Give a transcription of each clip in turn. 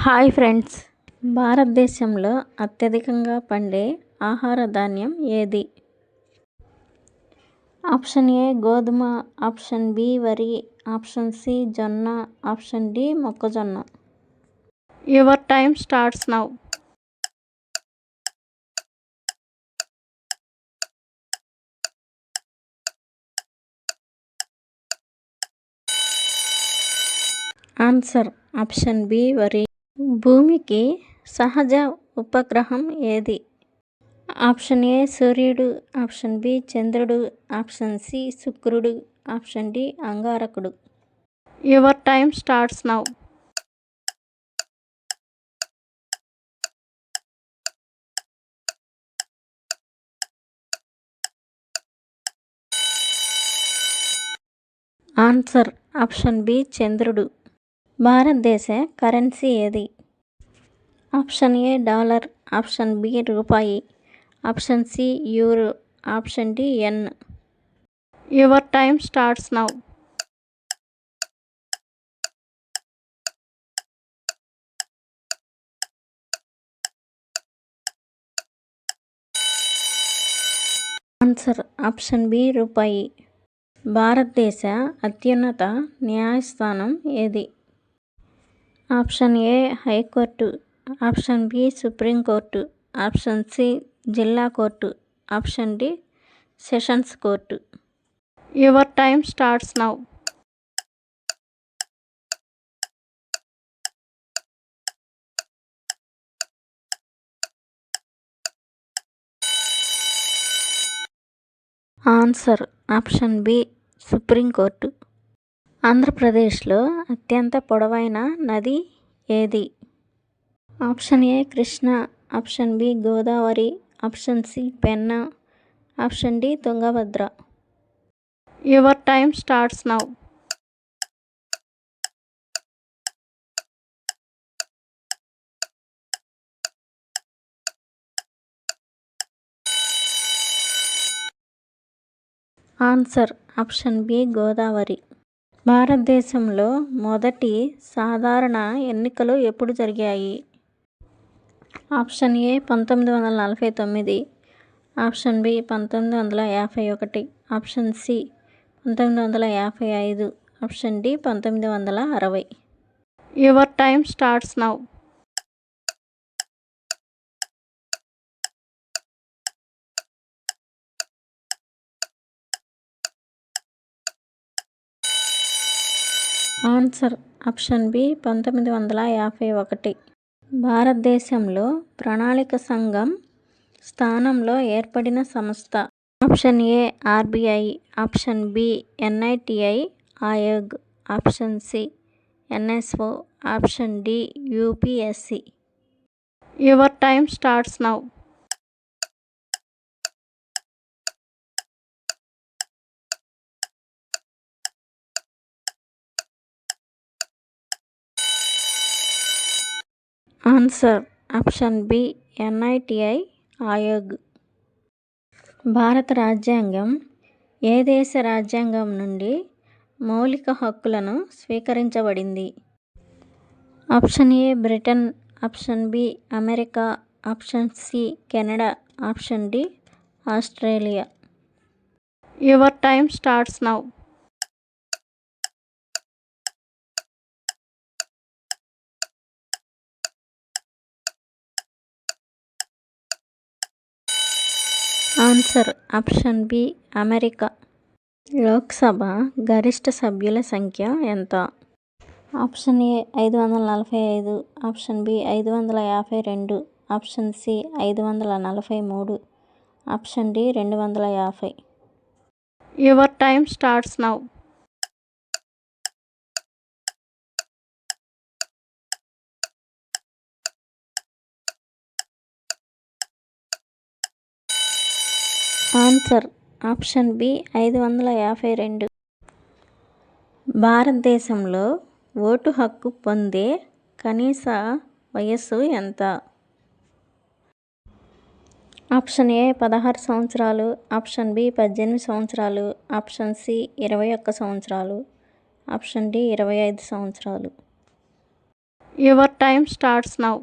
Hi friends, భారతదేశంలో అత్యధికంగా పండే ఆహార ధాన్యం ఏది? ఆప్షన్ ఏ గోధుమ, ఆప్షన్ బి వరి, ఆప్షన్ సి జొన్న, ఆప్షన్ డి మొక్కజొన్న. Your time starts now. Answer option B వరి. భూమికి సహజ ఉపగ్రహం ఏది? ఆప్షన్ ఏ సూర్యుడు, ఆప్షన్ బి చంద్రుడు, ఆప్షన్ సి శుక్రుడు, ఆప్షన్ డి అంగారకుడు. Your time starts now. Answer option B చంద్రుడు. భారతదేశ కరెన్సీ ఏది? Option A dollar, option B రూపాయి, option C euro, option D yen. Your time starts now. Answer option B రూపాయి. భారతదేశ అత్యున్నత న్యాయస్థానం ఏది? Option A high court, option B supreme court, option C జిల్లా court, option D sessions court. Your time starts now. Answer option B supreme court. ఆంధ్రప్రదేశ్లో అత్యంత పొడవైన నది ఏది? Option A Krishna, option B Godavari, option C Penna, option D Tungabhadra. Your time starts now. Answer option B Godavari. భారతదేశంలో మొదటి సాధారణ ఎన్నికలు ఎప్పుడు జరిగాయి? Option A 1949, option B 1951, option C 1955, option D 1960. Your time starts now. Answer option B 1951. భారతదేశంలో ప్రణాళిక సంఘం స్థానంలో ఏర్పడిన సంస్థ? Option A RBI, option B NITI Aayog, option C NSO, option D UPSC. Your time starts now. Answer option B NITI Aayog. భారత రాజ్యాంగం ఏ దేశ రాజ్యాంగం నుండి మౌలిక హక్కులను స్వీకరించబడింది? Option A Britain, option B America, option C Canada, option D Australia. Your time starts now. Answer option B America. Lok Sabha గరిష్ట సభ్యుల సంఖ్య ఎంత? Option A 545, option B 552, option C 543, option D 250. Your time starts now. Answer option B 552. భారతదేశంలో vote హక్కు పొందే కనీస వయస్సు ఎంత? ఆప్షన్ ఏ 16 సంవత్సరాలు, ఆప్షన్ బి 18 సంవత్సరాలు, ఆప్షన్ సి 21 సంవత్సరాలు, ఆప్షన్ డి 25 సంవత్సరాలు. Your time starts now.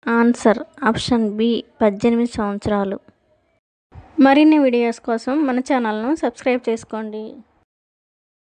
Answer option B 18 సంవత్సరాలు. మరిన్ని వీడియోస్ కోసం మన ఛానల్ను సబ్స్క్రైబ్ చేసుకోండి.